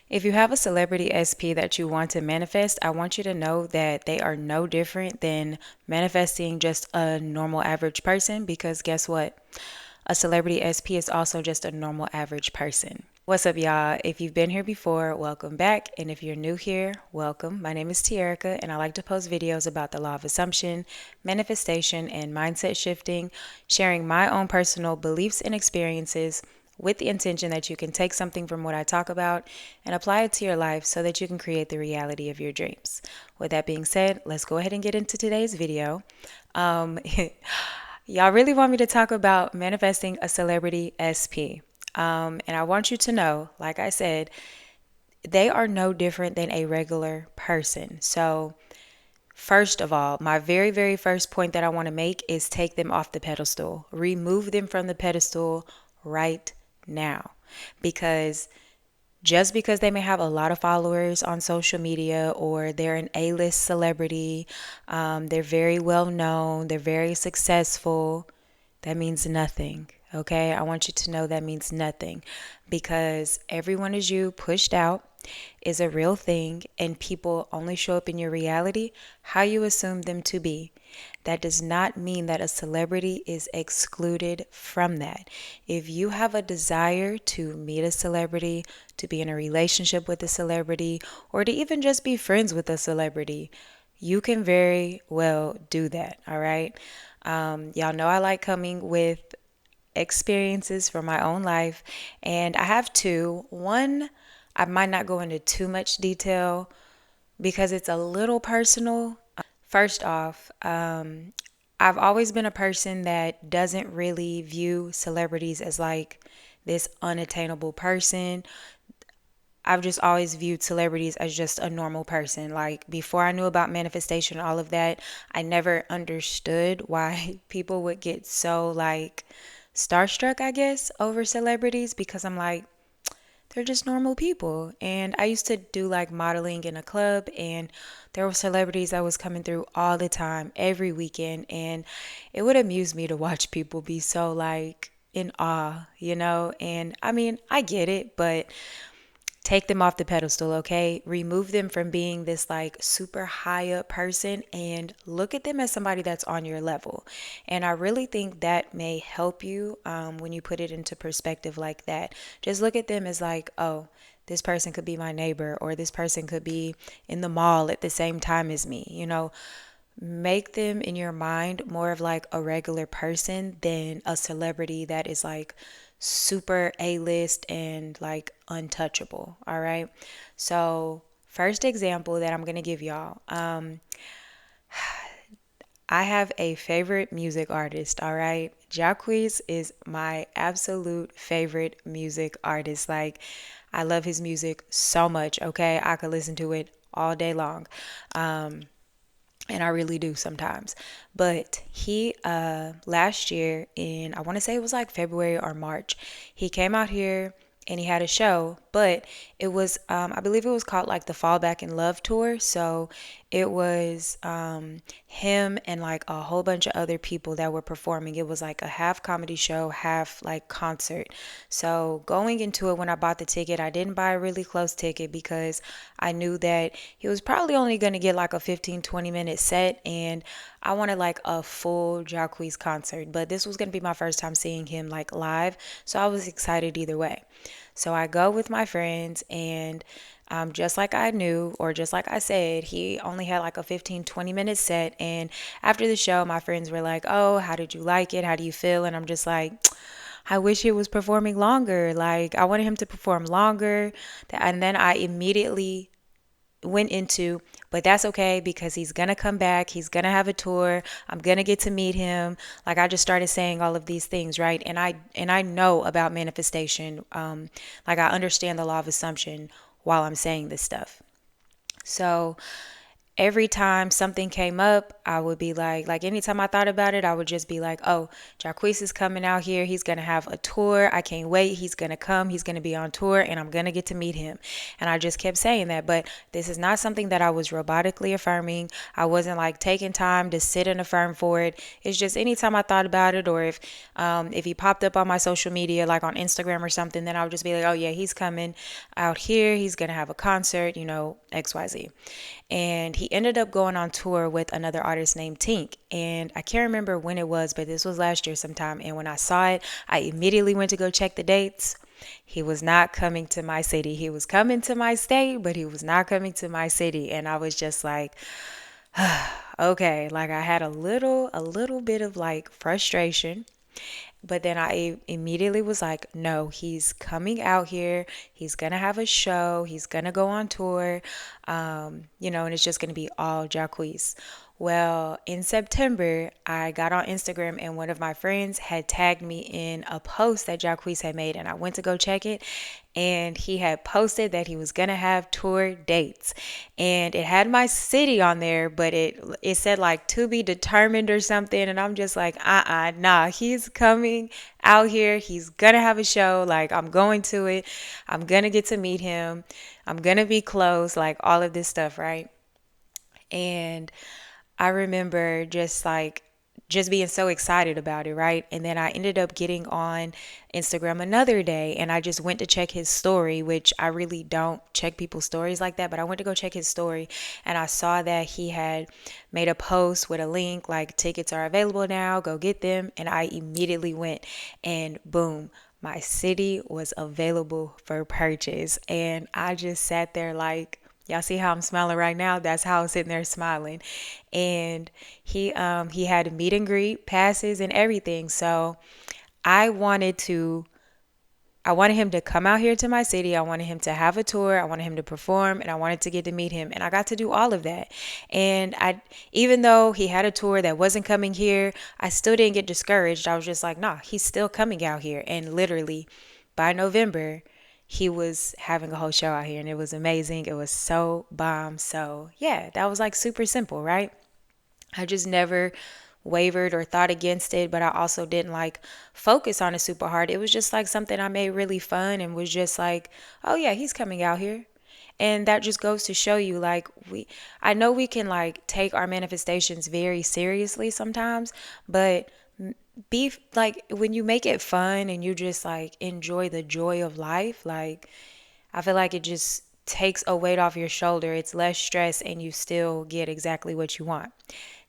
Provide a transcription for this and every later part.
If you have a celebrity SP that you want to manifest, I want you to know that they are no different than manifesting just a normal average person because guess what? A celebrity SP is also just a normal average person. What's up, y'all? If you've been here before, welcome back. And if you're new here, welcome. My name is Tierica, and I like to post videos about the law of assumption, manifestation, and mindset shifting, sharing my own personal beliefs and experiences with the intention that you can take something from what I talk about and apply it to your life so that you can create the reality of your dreams. With that being said, let's go ahead and get into today's video. Um, Y'all really want me to talk about manifesting a celebrity SP. And I want you to know, like I said, they are no different than a regular person. So, first of all, my very, very first point that I want to make is take them off the pedestal. Remove them from the pedestal right now. Because just because they may have a lot of followers on social media or they're an A-list celebrity, they're very well known, they're very successful, that means nothing. Okay, I want you to know that means nothing because everyone is you pushed out is a real thing and people only show up in your reality how you assume them to be. That does not mean that a celebrity is excluded from that. If you have a desire to meet a celebrity, to be in a relationship with a celebrity, or to even just be friends with a celebrity, you can very well do that. All right. Y'all know I like coming with experiences from my own life, and I have two. One, I might not go into too much detail because it's a little personal. First off, I've always been a person that doesn't really view celebrities as like this unattainable person. I've just always viewed celebrities as just a normal person. Like before I knew about manifestation and all of that, I never understood why people would get so like starstruck, I guess, over celebrities because I'm like, they're just normal people. And I used to do like modeling in a club, and there were celebrities that was coming through all the time, every weekend. And it would amuse me to watch people be so like in awe, you know? And I mean, I get it, but take them off the pedestal, okay? Remove them from being this like super high up person and look at them as somebody that's on your level. And I really think that may help you when you put it into perspective like that. Just look at them as like, oh, this person could be my neighbor, or this person could be in the mall at the same time as me, you know? Make them in your mind more of like a regular person than a celebrity that is like super A-list and like untouchable. All right. So, first example that I'm going to give y'all. I have a favorite music artist, all right? Jacquees is my absolute favorite music artist. Like, I love his music so much, okay? I could listen to it all day long. And I really do sometimes. But he last year in, I want to say it was like February or March, he came out here and he had a show, but it was I believe it was called like the Fall Back in Love tour. So it was him and like a whole bunch of other people that were performing. It was like a half comedy show, half like concert. So going into it, when I bought the ticket, I didn't buy a really close ticket because I knew that he was probably only going to get like a 15-20 minute set, and I wanted like a full Jacquees concert. But this was going to be my first time seeing him like live, so I was excited either way. So I go with my friends, and just like I knew, or just like I said, he only had like a 15-20 minute set. And after the show, my friends were like, oh, how did you like it? How do you feel? And I'm just like, I wish he was performing longer. Like, I wanted him to perform longer. And then I immediately went into, but that's okay because he's gonna come back, he's gonna have a tour, I'm gonna get to meet him. Like, I just started saying all of these things, right? And I know about manifestation. Like, I understand the law of assumption while I'm saying this stuff. So every time something came up, I would be like anytime I thought about it, I would just be like, oh, Jacquees is coming out here. He's going to have a tour. I can't wait. He's going to come. He's going to be on tour and I'm going to get to meet him. And I just kept saying that. But this is not something that I was robotically affirming. I wasn't like taking time to sit and affirm for it. It's just anytime I thought about it, or if he popped up on my social media, like on Instagram or something, then I would just be like, oh, yeah, he's coming out here. He's going to have a concert, XYZ. And he ended up going on tour with another artist named Tink. And I can't remember when it was, but this was last year sometime. And when I saw it, I immediately went to go check the dates. He was not coming to my city. He was coming to my state, but he was not coming to my city. And I was just like, okay, like I had a little bit of like frustration. But then I immediately was like, no, he's coming out here. He's going to have a show. He's going to go on tour, and it's just going to be all Jacquees. Well, in September, I got on Instagram and one of my friends had tagged me in a post that Jacquees had made, and I went to go check it. And he had posted that he was gonna have tour dates, and it had my city on there, but it said like to be determined or something. And I'm just like, nah, he's coming out here. He's gonna have a show. Like, I'm going to it. I'm gonna get to meet him. I'm gonna be close. Like all of this stuff, right? And I remember just being so excited about it, right? And then I ended up getting on Instagram another day and I just went to check his story, which I really don't check people's stories like that, but I went to go check his story and I saw that he had made a post with a link like tickets are available now, go get them. And I immediately went and boom, my city was available for purchase. And I just sat there like, y'all see how I'm smiling right now? That's how I'm sitting there smiling. And he had meet and greet passes and everything. So I wanted to I wanted him to come out here to my city. I wanted him to have a tour. I wanted him to perform and I wanted to get to meet him. And I got to do all of that. And even though he had a tour that wasn't coming here, I still didn't get discouraged. I was just like, nah, he's still coming out here. And literally by November, he was having a whole show out here and it was amazing. It was so bomb. So yeah, that was like super simple, right? I just never wavered or thought against it, but I also didn't like focus on it super hard. It was just like something I made really fun and was just like, oh yeah, he's coming out here. And that just goes to show you like I know we can like take our manifestations very seriously sometimes, but be like when you make it fun and you just like enjoy the joy of life, like I feel like it just takes a weight off your shoulder. It's less stress and you still get exactly what you want.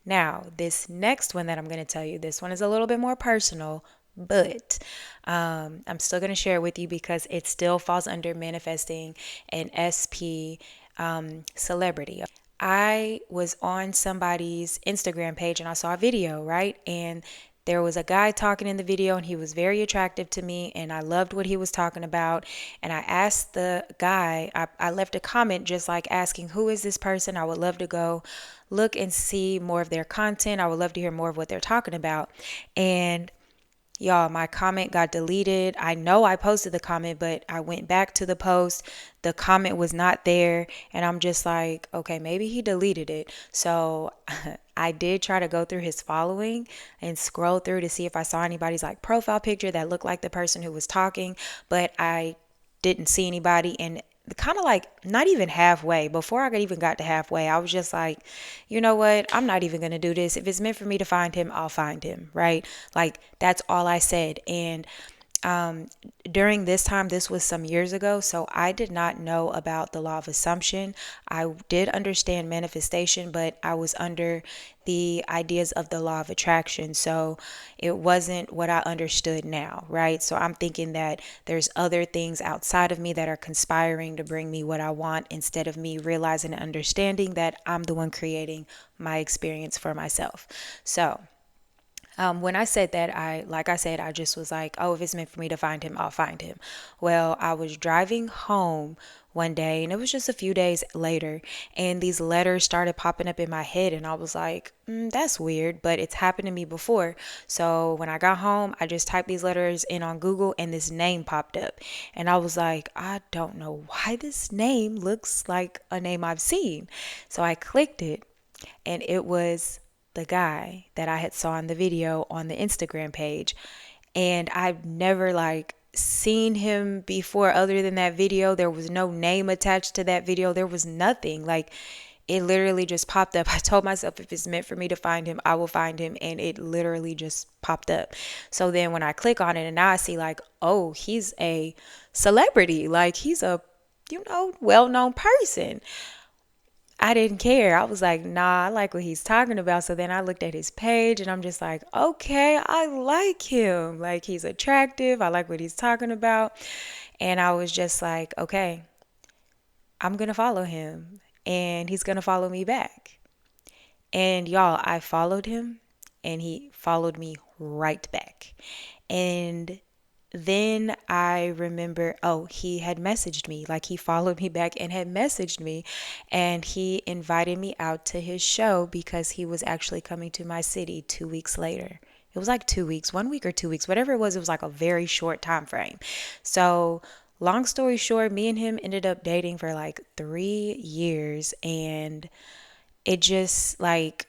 Now, this next one that I'm going to tell you, this one is a little bit more personal, but I'm still going to share it with you because it still falls under manifesting an SP celebrity. I was on somebody's Instagram page and I saw a video, right? And there was a guy talking in the video and he was very attractive to me and I loved what he was talking about. And I asked the guy, I left a comment just like asking, who is this person? I would love to go look and see more of their content. I would love to hear more of what they're talking about. And y'all, my comment got deleted. I know I posted the comment, but I went back to the post. The comment was not there. And I'm just like, okay, maybe he deleted it. So I did try to go through his following and scroll through to see if I saw anybody's like profile picture that looked like the person who was talking, but I didn't see anybody. And kind of like not even halfway, before I even got to halfway, I was just like, you know what, I'm not even gonna do this. If it's meant for me to find him, I'll find him, right? Like that's all I said. And um, during this time, this was some years ago, so I did not know about the law of assumption. I did understand manifestation, but I was under the ideas of the law of attraction. So it wasn't what I understood now, right? So I'm thinking that there's other things outside of me that are conspiring to bring me what I want instead of me realizing and understanding that I'm the one creating my experience for myself. So When I said that, like I said, I just was like, oh, if it's meant for me to find him, I'll find him. Well, I was driving home one day, and it was just a few days later, and these letters started popping up in my head, and I was like, that's weird, but it's happened to me before. So when I got home, I just typed these letters in on Google, and this name popped up, and I was like, I don't know why this name looks like a name I've seen. So I clicked it, and it was the guy that I had saw in the video on the Instagram page. And I've never like seen him before other than that video. There was no name attached to that video. There was nothing. Like it literally just popped up. I told myself if it's meant for me to find him, I will find him. And it literally just popped up. So then when I click on it and now I see like, oh, he's a celebrity. Like he's a, well-known person. I didn't care. I was like, nah, I like what he's talking about. So then I looked at his page and I'm just like, okay, I like him. Like he's attractive. I like what he's talking about. And I was just like, okay, I'm going to follow him and he's going to follow me back. And y'all, I followed him and he followed me right back. And then I remember, oh, he had messaged me. Like he followed me back and had messaged me. And he invited me out to his show because he was actually coming to my city 2 weeks later. It was like 2 weeks, 1 week or 2 weeks, whatever it was like a very short time frame. So, long story short, me and him ended up dating for like 3 years. And it just like,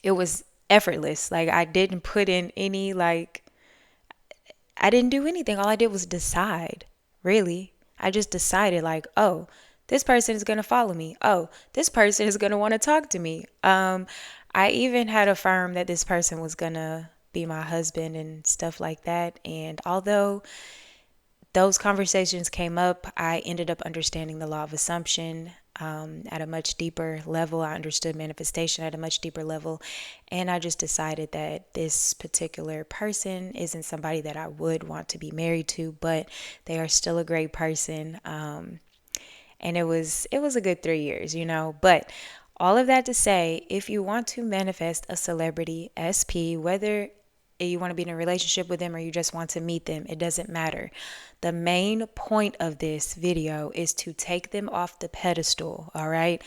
it was effortless. Like, I didn't put in any like, I didn't do anything. All I did was decide, really. I just decided, like, oh, this person is going to follow me. Oh, this person is going to want to talk to me. I even had affirmed that this person was going to be my husband and stuff like that. And although those conversations came up, I ended up understanding the law of assumption at a much deeper level. I understood manifestation at a much deeper level. And I just decided that this particular person isn't somebody that I would want to be married to, but they are still a great person. And it was a good 3 years, But all of that to say, if you want to manifest a celebrity SP, whether you want to be in a relationship with them or you just want to meet them, it doesn't matter. The main point of this video is to take them off the pedestal, all right?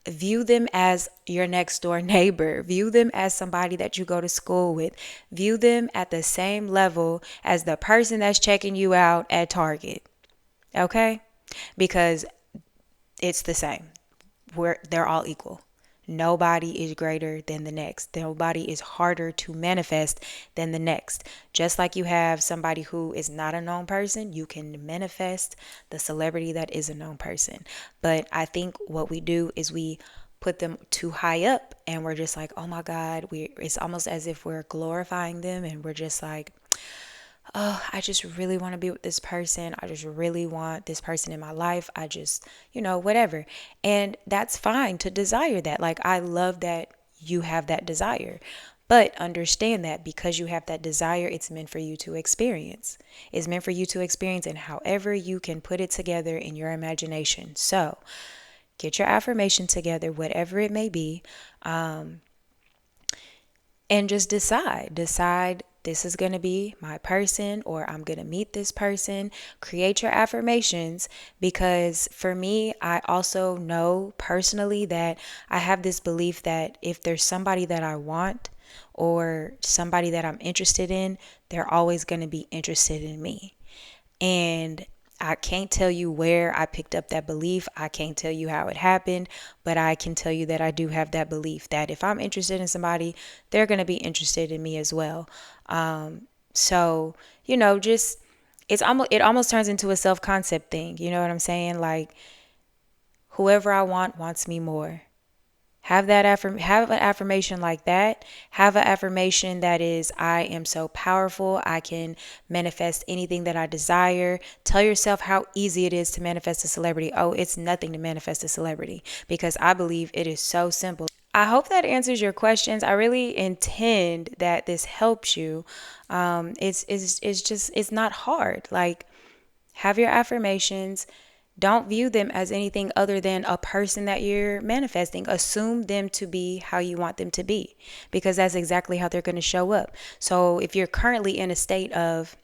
View them as your next door neighbor. View them as somebody that you go to school with. View them at the same level as the person that's checking you out at Target, okay? Because it's the same. They're all equal. Nobody is greater than the next. Nobody is harder to manifest than the next. Just like you have somebody who is not a known person, you can manifest the celebrity that is a known person. But I think what we do is we put them too high up and we're just like, oh my God, it's almost as if we're glorifying them and we're just like, oh, I just really want to be with this person. I just really want this person in my life. I just, whatever. And that's fine to desire that. Like, I love that you have that desire. But understand that because you have that desire, it's meant for you to experience. It's meant for you to experience, and however you can put it together in your imagination. So, get your affirmation together, whatever it may be, and just decide this is going to be my person, or I'm going to meet this person. Create your affirmations, because for me, I also know personally that I have this belief that if there's somebody that I want or somebody that I'm interested in, they're always going to be interested in me. And I can't tell you where I picked up that belief. I can't tell you how it happened, but I can tell you that I do have that belief that if I'm interested in somebody, they're going to be interested in me as well. So, just it almost turns into a self-concept thing. You know what I'm saying? Like, whoever I want wants me more. Have an affirmation like that. Have an affirmation that is, I am so powerful. I can manifest anything that I desire. Tell yourself how easy it is to manifest a celebrity. Oh, it's nothing to manifest a celebrity, because I believe it is so simple. I hope that answers your questions. I really intend that this helps you. It's not hard. Like, have your affirmations. Don't view them as anything other than a person that you're manifesting. Assume them to be how you want them to be, because that's exactly how they're going to show up. So if you're currently in a state of,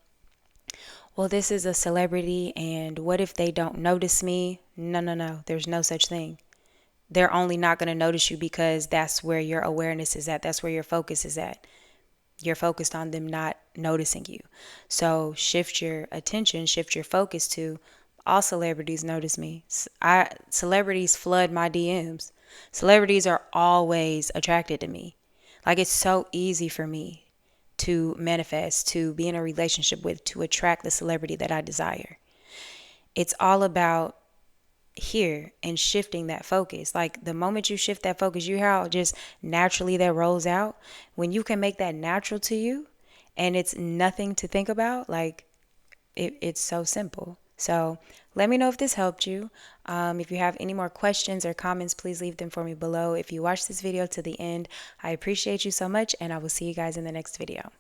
well, this is a celebrity, and what if they don't notice me? No, no, no. There's no such thing. They're only not going to notice you because that's where your awareness is at. That's where your focus is at. You're focused on them not noticing you. So shift your attention, shift your focus to, all celebrities notice me. Celebrities flood my DMs. Celebrities are always attracted to me. Like, it's so easy for me to manifest, to be in a relationship with, to attract the celebrity that I desire. It's all about here and shifting that focus. Like, the moment you shift that focus, you hear how just naturally that rolls out. When you can make that natural to you and it's nothing to think about, like, it's so simple. So let me know if this helped you. If you have any more questions or comments, please leave them for me below. If you watched this video to the end, I appreciate you so much, and I will see you guys in the next video.